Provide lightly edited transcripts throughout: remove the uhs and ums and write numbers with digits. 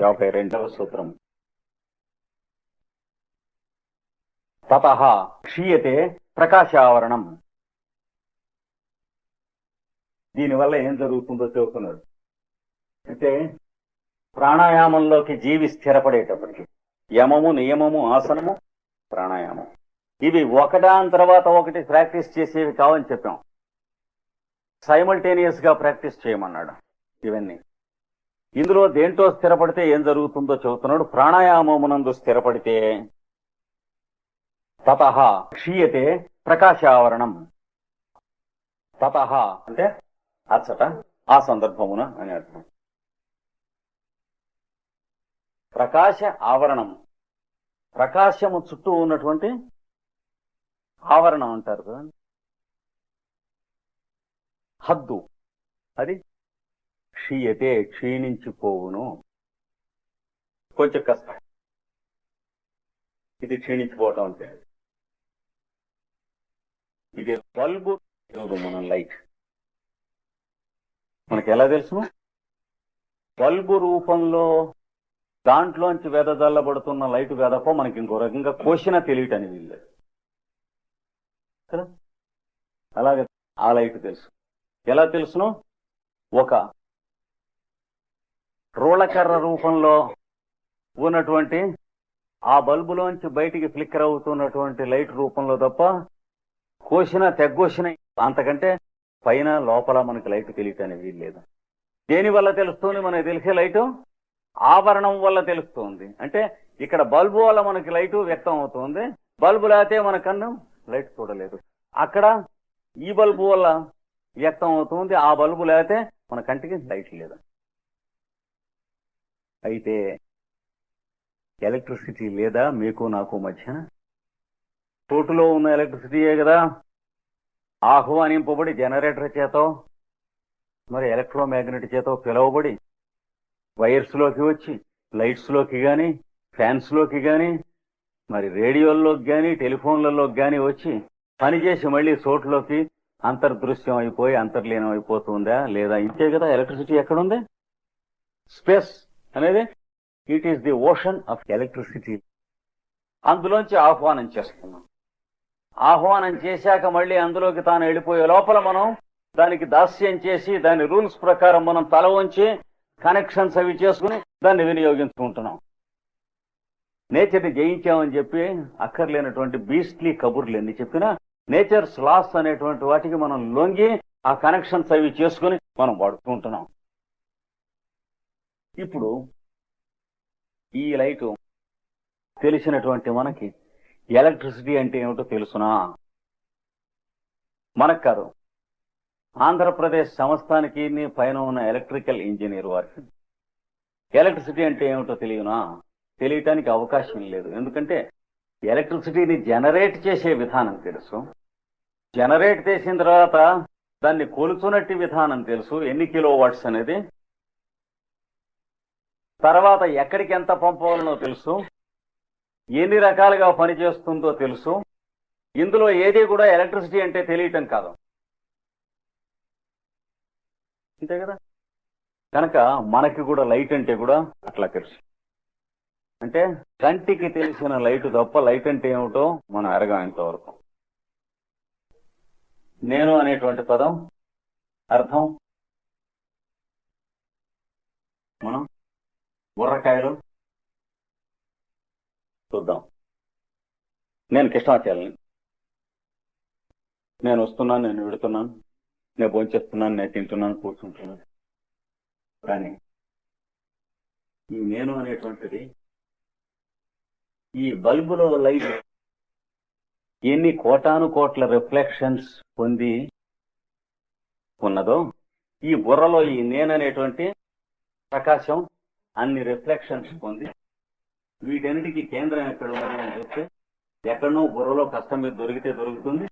52వ సూత్రం. తతః క్షీయతే ప్రకాశావరణం. దీనివల్ల ఏం జరుగుతుందో చెబుతున్నాడు. అంటే ప్రాణాయామంలోకి జీవి స్థిరపడేటప్పటికి యమము, నియమము, ఆసనము, ప్రాణాయామం ఇవి ఒకదాని తర్వాత ఒకటి ప్రాక్టీస్ చేసేవి కావని చెప్పాం. సైమల్టేనియస్ గా ప్రాక్టీస్ చేయమన్నాడు. ఇవన్నీ ఇందులో దేంట్లో స్థిరపడితే ఏం జరుగుతుందో చెబుతున్నాడు. ప్రాణాయామమునందు స్థిరపడితే తతః క్షీయతే ప్రకాశావరణం. తతః అంటే అచ్చట, ఆ సందర్భమున అని అర్థం. ప్రకాశ ఆవరణం, ప్రకాశము చుట్టూ ఉన్నటువంటి ఆవరణం అంటారు కదా, హద్దు, అది క్షీయతే క్షీణించిపోవును. కొంచెం కష్టం ఇది క్షీణించిపోవటం అంటే. ఇది బల్బు, మనం లైట్ మనకి ఎలా తెలుసు? బల్బు రూపంలో దాంట్లోంచి వెదజల్లబడుతున్న లైట్ వెదప మనకి ఇంకో రకంగా కోసిన తెలియటని వీల్లేదు కదా. అలాగే ఆ లైట్ తెలుసు. ఎలా తెలుసును? ఒక రోళకర్ర రూపంలో ఉన్నటువంటి ఆ బల్బులోంచి బయటికి ఫ్లిక్కర్ అవుతున్నటువంటి లైట్ రూపంలో తప్ప కోసిన తెగ్గోసిన అంతకంటే పైన లోపల మనకి లైట్ తెలియటని వీల్లేదు. దేని వల్ల తెలుస్తుంది? మనకి తెలిసే లైటు ఆవరణం వల్ల తెలుస్తుంది. అంటే ఇక్కడ బల్బు వల్ల మనకి లైటు వ్యక్తం అవుతుంది. బల్బు లేకపోతే మన కన్ను లైట్ చూడలేదు. అక్కడ ఈ బల్బు వల్ల వ్యక్తం అవుతుంది, ఆ బల్బు లేకపోతే మన కంటికి లైట్ లేదు. అయితే ఎలక్ట్రిసిటీ లేదా మీకు నాకు మధ్యన? తోటలో ఉన్న ఎలక్ట్రిసిటీయే కదా ఆహ్వానింపబడి జనరేటర్ చేతో మరి ఎలక్ట్రోమాగ్నెట్ చేతో పిలువబడి వైర్స్ లోకి వచ్చి లైట్స్ లోకి గాని, ఫ్యాన్స్ లోకి గాని, మరి రేడియోల్లోకి గాని, టెలిఫోన్లలోకి గాని వచ్చి పనిచేసి మళ్ళీ చోట్లోకి అంతర్దృశ్యం అయిపోయి అంతర్లీనం అయిపోతుందా లేదా? ఇంతే కదా ఎలక్ట్రిసిటీ. ఎక్కడుంది? స్పేస్ అనేది it is the ocean of electricity. అందులోంచి ఆహ్వానం చేస్తున్నాం. ఆహ్వానం చేశాక మళ్ళీ అందులోకి తాను వెళ్ళిపోయే లోపల మనం దానికి దాస్యం చేసి దాని రూల్స్ ప్రకారం మనం తల వంచి కనెక్షన్స్ అవి చేసుకుని దాన్ని వినియోగించుకుంటున్నాం. నేచర్ని జయించామని చెప్పి అక్కర్లేనటువంటి బీస్ట్లీ కబుర్లు ఎన్ని చెప్పినా నేచర్స్ లాస్ అనేటువంటి వాటికి మనం లొంగి ఆ కనెక్షన్స్ అవి చేసుకుని మనం వాడుకుంటున్నాం. ఇప్పుడు ఈ లైటు తెలిసినటువంటి మనకి ఎలక్ట్రిసిటీ అంటే ఏమిటో తెలుసునా? మనకు కాదు, ఆంధ్రప్రదేశ్ సంస్థానికి పైన ఉన్న ఎలక్ట్రికల్ ఇంజనీర్ వారికి ఎలక్ట్రిసిటీ అంటే ఏమిటో తెలియనా? తెలియటానికి అవకాశం లేదు. ఎందుకంటే ఎలక్ట్రిసిటీని జనరేట్ చేసే విధానం తెలుసు, జనరేట్ చేసిన తర్వాత దాన్ని కొలుచునట్టి విధానం తెలుసు, ఎన్ని కిలో వాట్స్ అనేది, తర్వాత ఎక్కడికి ఎంత పంపవాలనో తెలుసు, ఎన్ని రకాలుగా పనిచేస్తుందో తెలుసు. ఇందులో ఏది కూడా ఎలక్ట్రిసిటీ అంటే తెలియటం కాదు, అంతే కదా. కనుక మనకి కూడా లైట్ అంటే కూడా అట్లా తెలుసు. అంటే కంటికి తెలిసిన లైట్ తప్ప లైట్ అంటే ఏమిటో మనం ఎరగం ఇంతవరకు. నేను అనేటువంటి పదం అర్థం మనం బుర్రకాయలు చూద్దాం. నేను కృష్ణాచార్యుని, నేను వస్తున్నాను, నేను విడుతున్నాను, నేను భోంచేస్తున్నాను, నేను తింటున్నాను, కూర్చుంటున్నాను. కానీ ఈ నేను అనేటువంటిది ఈ బల్బులో లైట్ ఎన్ని కోటాను కోట్ల రిఫ్లెక్షన్స్ పొంది ఉన్నదో, ఈ బుర్రలో ఈ నేననేటువంటి ప్రకాశం అన్ని రిఫ్లెక్షన్స్ పొంది వీటన్నిటికీ కేంద్రం ఎక్కడ ఉన్నది అని చెప్తే ఎక్కడనో బుర్రలో కష్టం మీద దొరికితే దొరుకుతుంది.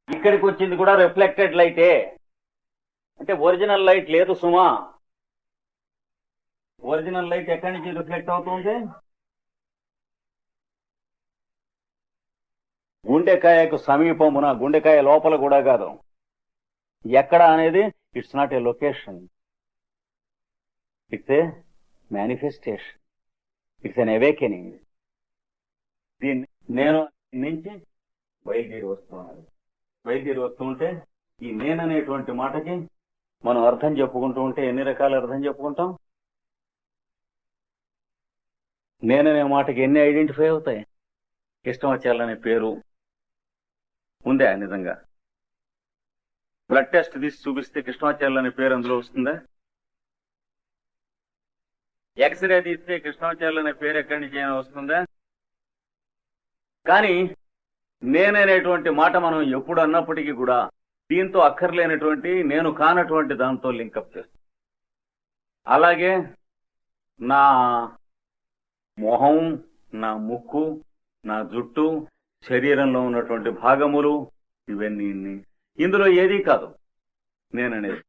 ఇక్కడికి వచ్చింది కూడా రిఫ్లెక్టెడ్ లైటే. అంటే ఒరిజినల్ లైట్ లేదు సుమా. ఒరిజినల్ లైట్ ఎక్కడి నుంచి రిఫ్లెక్ట్ అవుతుంది? గుండెకాయకు సమీపమున, గుండెకాయ లోపల కూడా కాదు. ఎక్కడ అనేది it's not a location, it's a manifestation. It's an awakening. దీన్ని నేను నుంచి బయలుదేరి వస్తూ ఉంటే ఈ నేననేటువంటి మాటకి మనం అర్థం చెప్పుకుంటూ ఉంటే ఎన్ని రకాల అర్థం చెప్పుకుంటాం? నేననే మాటకి ఎన్ని ఐడెంటిఫై అవుతాయి? కృష్ణమాచార్యులు పేరు ఉందా? నిజంగా బ్లడ్ టెస్ట్ తీసి చూపిస్తే కృష్ణమాచార్యులు పేరు అందులో వస్తుందా? ఎక్స్రే తీస్తే కృష్ణమాచార్యులు పేరు ఎక్కడి నుంచి అయినా వస్తుందా? కానీ నేననేటువంటి మాట మనం ఎప్పుడు అన్నప్పటికీ కూడా దీంతో అక్కర్లేనటువంటి నేను కానటువంటి దాంతో లింకప్ చేస్తాం. అలాగే నా మొహం, నా ముక్కు, నా జుట్టు, శరీరంలో ఉన్నటువంటి భాగములు ఇవన్నీ ఇందులో ఏదీ కాదు నేననేది.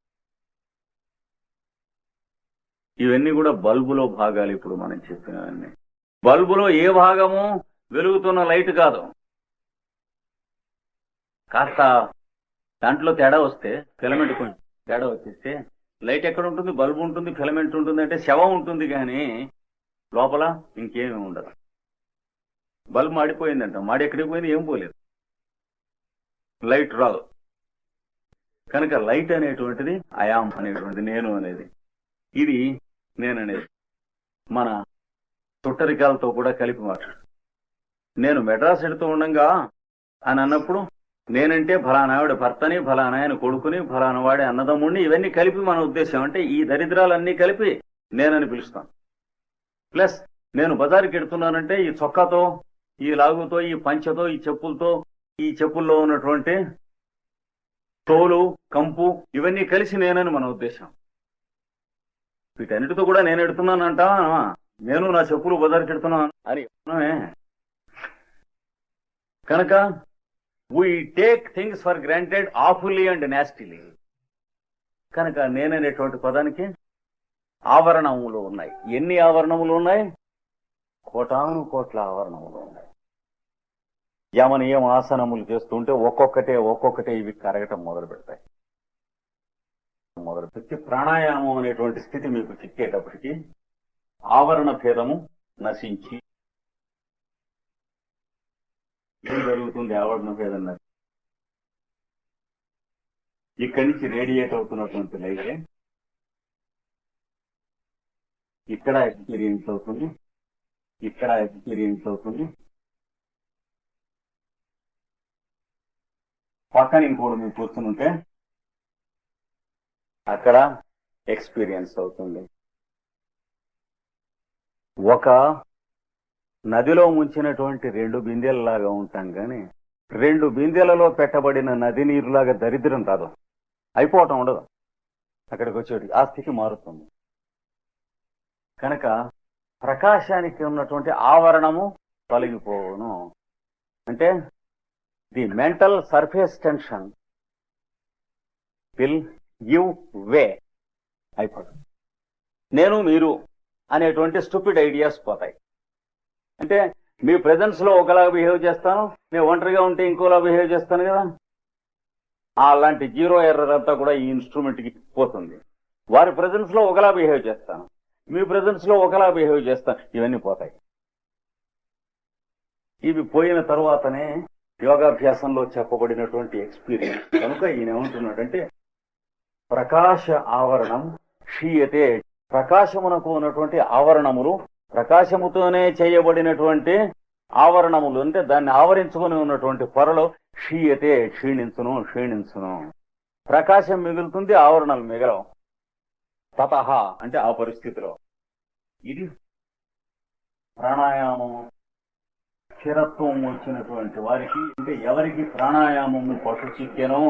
ఇవన్నీ కూడా బల్బులో భాగాలు. ఇప్పుడు మనం చెప్పినవన్నీ బల్బులో ఏ భాగము వెలుగుతున్న లైట్ కాదు. కాస్త దాంట్లో తేడా వస్తే, ఫిలమెంట్ కొంచెం తేడా వచ్చేస్తే లైట్ ఎక్కడ ఉంటుంది? బల్బు ఉంటుంది, ఫిలమెంట్ ఉంటుంది. అంటే శవం ఉంటుంది కానీ లోపల ఇంకేమీ ఉండదు. బల్బు మాడిపోయిందంట, మాడి ఎక్కడికి పోయింది? ఏం పోలేదు, లైట్ రాదు. కనుక లైట్ అనేటువంటిది అయాం అనేటువంటిది, నేను అనేది. ఇది నేననేది మన చుట్టరికాలతో కూడా కలిపి మాట్లాడు. నేను మెడ్రాస్ ఎడుతూ ఉండంగా అని అన్నప్పుడు నేనంటే ఫలానావిడ భర్తని, ఫలానాయన కొడుకుని, ఫలానా వాడి అన్నదమ్ముడిని, ఇవన్నీ కలిపి మన ఉద్దేశం. అంటే ఈ దరిద్రాలన్నీ కలిపి నేనని పిలుస్తాను. ప్లస్ నేను బజారుకి ఎడుతున్నానంటే ఈ చొక్కాతో, ఈ లాగుతో, ఈ పంచతో, ఈ చెప్పులతో, ఈ చెప్పుల్లో ఉన్నటువంటి తోలు, కంపు ఇవన్నీ కలిసి నేనని మన ఉద్దేశం. వీటన్నిటితో కూడా నేను ఎడుతున్నానంట, నేను నా చెప్పులు బజారుకి ఎడుతున్నాను అని. కనుక we take things for granted awfully and nastily. కనుక నేననేటువంటి పదానికి ఆవరణములు ఉన్నాయి. ఎన్ని ఆవరణములు ఉన్నాయి? కోటాను కోట్ల ఆవరణములు ఉన్నాయి. యమనీయం ఆసనములు చేస్తుంటే ఒక్కొక్కటే ఇవి కరగటం మొదలు పెడతాయి. మొదలుపెట్టి ప్రాణాయామం అనేటువంటి స్థితి మీకు చిక్కేటప్పటికి ఆవరణ భేదము నశించి ఏం జరుగుతుంది? ఆవరణ భేదం నశించి ఇక్కడి నుంచి రేడియేట్ అవుతున్నటువంటి లైట్ ఇక్కడ ఎక్స్పీరియన్స్ అవుతుంది, ఇక్కడ ఎక్స్పీరియన్స్ అవుతుంది, పక్కన ఇంకోటి మీరు చూస్తుంటే అక్కడ ఎక్స్పీరియన్స్ అవుతుంది. ఒక నదిలో ముంచినటువంటి 2 బిందెలలాగా ఉంటాం కానీ 2 బిందెలలో పెట్టబడిన నది నీరులాగా దరిద్రం రాదు, అయిపోవటం ఉండదు. అక్కడికి వచ్చేటి ఆ స్థితి మారుతుంది. కనుక ప్రకాశానికి ఉన్నటువంటి ఆవరణము తొలగిపోవును. అంటే the mental surface tension will give వే అయిపోతుంది. నేను మీరు అనేటువంటి స్టూపిడ్ ఐడియాస్ పోతాయి. అంటే మీ ప్రెజెన్స్ లో ఒకలా బిహేవ్ చేస్తాను, నేను ఒంటరిగా ఉంటే ఇంకోలా బిహేవ్ చేస్తాను కదా. అలాంటి జీరో ఎర్రర్ అంతా కూడా ఈ ఇన్స్ట్రుమెంట్ కి పోతుంది. వారి ప్రెజెన్స్ లో ఒకలా బిహేవ్ చేస్తాను, మీ ప్రెజెన్స్ లో ఒకలా బిహేవ్ చేస్తాను, ఇవన్నీ పోతాయి. ఇవి పోయిన తర్వాతనే యోగాభ్యాసంలో చెప్పబడినటువంటి ఎక్స్పీరియన్స్. కనుక ఈయన ఏమంటున్నాడంటే ప్రకాశ ఆవరణం క్షీయతే. ప్రకాశమునకు ఉన్నటువంటి ఆవరణములు, ప్రకాశముతోనే చేయబడినటువంటి ఆవరణములు అంటే దాన్ని ఆవరించుకొని ఉన్నటువంటి పొరలో క్షీయతే క్షీణించును. ప్రకాశం మిగులుతుంది, ఆవరణలు మిగలవు. తతః అంటే ఆ పరిస్థితిలో ఇది ప్రాణాయామము స్థిరత్వం వచ్చినటువంటి వారికి, అంటే ఎవరికి ప్రాణాయామము పట్టు చిక్కెనో,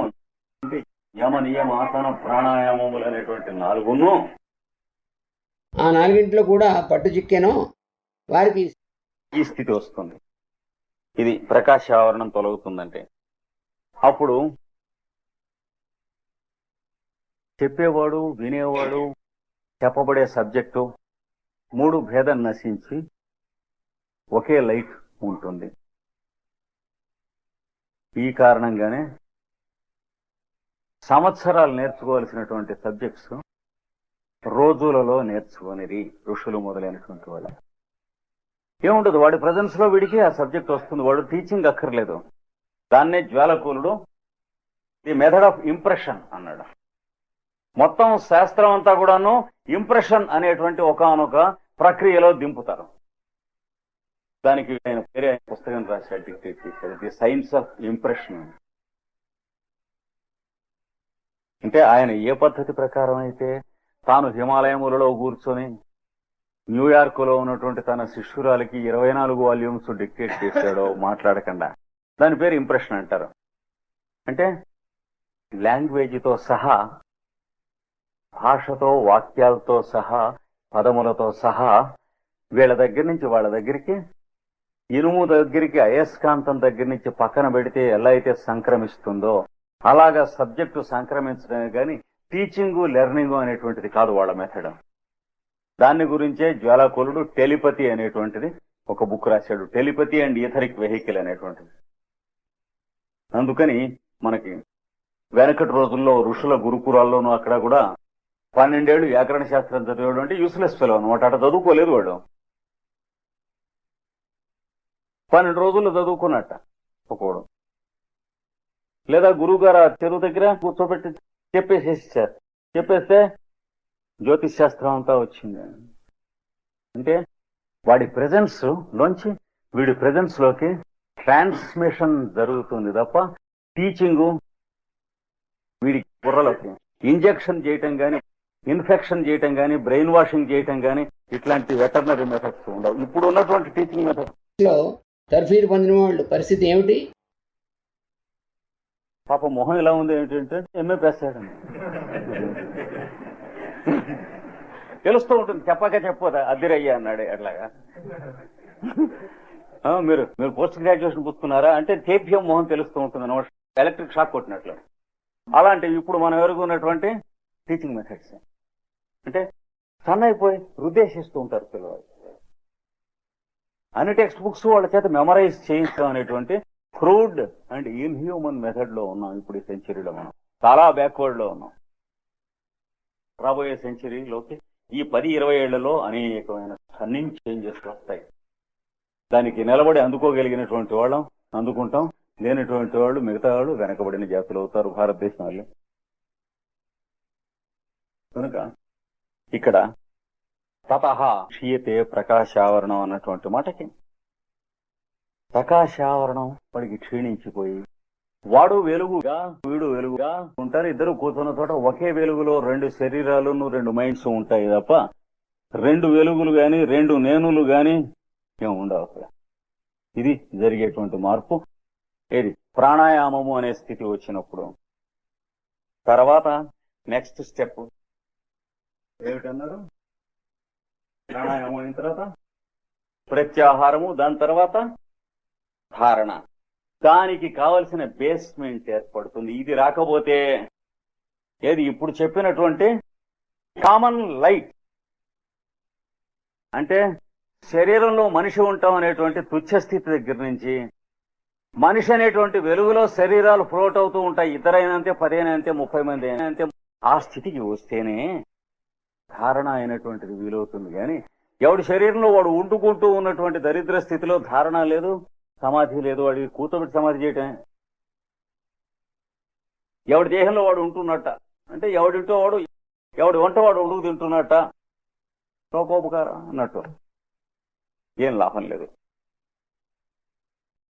అంటే యమ నియమ ఆసన ప్రాణాయామములు అనేటువంటి 4 ఆ 4 కూడా పట్టు చిక్కెనో వారికి ఈ స్థితి వస్తుంది. ఇది ప్రకాశ ఆవరణం తొలగుతుందంటే అప్పుడు చెప్పేవాడు, వినేవాడు, చెప్పబడే సబ్జెక్టు 3 భేదం నశించి ఒకే లైట్ ఉంటుంది. ఈ కారణంగానే సంవత్సరాలు నేర్చుకోవాల్సినటువంటి సబ్జెక్ట్స్ రోజులలో నేర్చుకునేది ఋషులు మొదలైనటువంటి వాళ్ళు. ఏముండదు, వాడి ప్రజెన్స్ లో వీడికి ఆ సబ్జెక్ట్ వస్తుంది, వాడు టీచింగ్ అక్కర్లేదు. దాన్నే జ్వాలకూలుడు ది మెథడ్ ఆఫ్ ఇంప్రెషన్ అన్నాడు. మొత్తం శాస్త్రం అంతా కూడాను ఇంప్రెషన్ అనేటువంటి ఒకానొక ప్రక్రియలో దింపుతారు. దానికి ఆయన వేరే పుస్తకం రాశాడు, డిక్టేట్ చేశాడు, ది సైన్స్ ఆఫ్ ఇంప్రెషన్. అంటే ఆయన ఏ పద్ధతి ప్రకారం అయితే తాను హిమాలయములలో కూర్చొని న్యూయార్క్ లో ఉన్నటువంటి తన శిష్యురాలకి 24 వాల్యూమ్స్ డిక్టేట్ చేశాడో మాట్లాడకుండా, దాని పేరు ఇంప్రెషన్ అంటారు. అంటే లాంగ్వేజ్తో సహా, భాషతో, వాక్యాలతో సహా, పదములతో సహా వీళ్ళ దగ్గర నుంచి వాళ్ళ దగ్గరికి, ఇనుము దగ్గరికి అయస్కాంతం దగ్గర నుంచి పక్కన పెడితే ఎలా అయితే సంక్రమిస్తుందో అలాగా సబ్జెక్టు సంక్రమించడమే కానీ టీచింగు, లెర్నింగు అనేటువంటిది కాదు వాళ్ళ మెథడ్. దాని గురించే జ్వాలాకులుడు టెలిపతి అనేటువంటిది ఒక బుక్ రాశాడు, టెలిపతి అండ్ ఈథరిక్ వెహికల్ అనేటువంటిది. అందుకని మనకి వెనకటి రోజుల్లో ఋషుల గురుకులాల్లోనూ అక్కడ కూడా 12 ఏళ్లు వ్యాకరణ శాస్త్రం చదివాడు అంటే యూస్లెస్ ఫెలో అనమాట. అట చదువుకోలేదు వాడు, 12 రోజుల్లో చదువుకున్నట్ట ఒకడు. లేదా గురువు గారు చెరువు దగ్గర కూర్చోబెట్టి చెప్పేసేసారు, చెప్పేస్తే జ్యోతిష్ శాస్త్రం అంతా వచ్చింది. అంటే వాడి ప్రెజెన్స్ లోంచి వీడి ప్రెజెన్స్ లోకి ట్రాన్స్మిషన్ జరుగుతుంది తప్ప టీచింగు వీడి బుర్రలోకి ఇంజెక్షన్ చేయటం కానీ, ఇన్ఫెక్షన్ చేయటం కానీ, బ్రెయిన్ వాషింగ్ చేయటం కానీ ఇట్లాంటి వెటర్నరీ మెథడ్స్ ఉండవు. ఇప్పుడు ఉన్నటువంటి టీచింగ్ మెథడ్స్ లో తర్ఫీదు పొందిన వాళ్ళు పరిస్థితి ఏమిటి? పాప మొహం ఎలా ఉంది ఏంటంటే ఎంఏ పేస్తాడండి, తెలుస్తూ ఉంటుంది. చెప్పాక చెప్పోదా అదిరయ్యా అన్నాడే అట్లాగా. మీరు మీరు పోస్ట్ గ్రాడ్యుయేషన్ పుచ్చుకున్నారా అంటే తేప్యం మొహం తెలుస్తూ ఉంటుంది అనమాట, ఎలక్ట్రిక్ షాక్ కొట్టినట్లు. అలాంటివి ఇప్పుడు మనం ఎరుగున్నటువంటి టీచింగ్ మెథడ్స్. అంటే సన్నైపోయి రుద్దేశిస్తూ ఉంటారు పిల్లలు. అన్ని టెక్స్ట్ బుక్స్ వాళ్ళ చేత మెమరైజ్ చేయించడం అనేటువంటి క్రూడ్ అండ్ ఇన్హ్యూమన్ మెథడ్ లో ఉన్నాం ఇప్పుడు ఈ సెంచరీలో. మనం చాలా బ్యాక్వర్డ్ లో ఉన్నాం. రాబోయే సెంచరీలోకి ఈ 10-20 ఏళ్లలో అనేకమైన స్టన్నింగ్ చేంజెస్ వస్తాయి. దానికి నిలబడి అందుకోగలిగినటువంటి వాళ్ళం అందుకుంటాం, లేనటువంటి వాళ్ళు మిగతా వాళ్ళు వెనకబడిన జాతులు అవుతారు భారతదేశం వాళ్ళు. కనుక ఇక్కడ తతః క్షీయతే ప్రకాశావరణం అన్నటువంటి మాటకి, ప్రకాశావరణం వాడికి క్షీణించిపోయి వాడు వెలుగుగా వీడు వెలుగుగా ఉంటారు. ఇద్దరు కూర్చున్న చోట ఒకే వెలుగులో 2 శరీరాలను 2 మైండ్స్ ఉంటాయి తప్ప 2 వెలుగులు గాని 2 నేనులు గాని ఏం ఉండవు. ఇది జరిగేటువంటి మార్పు. ఏది ప్రాణాయామము అనే స్థితి వచ్చినప్పుడు. తర్వాత నెక్స్ట్ స్టెప్ ఏమిటన్నారు? ప్రాణాయామం అయిన తర్వాత ప్రత్యాహారము, దాని తర్వాత ధారణ. దానికి కావలసిన బేస్మెంట్ ఏర్పడుతుంది. ఇది రాకపోతే ఏది ఇప్పుడు చెప్పినటువంటి కామన్ లైట్ అంటే శరీరంలో మనిషి ఉంటాం అనేటువంటి తుచ్చ స్థితి దగ్గర నుంచి మనిషి అనేటువంటి వెలుగులో శరీరాలు ఫ్లోట్ అవుతూ ఉంటాయి. 2 అయినంతే, 10 అయినంతే, 30 మంది అయినంతే. ఆ స్థితికి వస్తేనే ధారణ అయినటువంటిది వీలవుతుంది. కానీ ఎవడి శరీరంలో వాడు ఉంటుకుంటూ ఉన్నటువంటి దరిద్ర స్థితిలో ధారణ లేదు, సమాధి లేదు. వాడికి కూర్చోబెట్టి సమాధి చేయటం. ఎవడి దేహంలో వాడు ఉంటున్నట్ట అంటే ఎవడింటో వాడు, ఎవడి వంట వాడు ఉడుకు తింటున్నట్ట, లోకోపకారం అన్నట్టు. ఏం లాభం లేదు.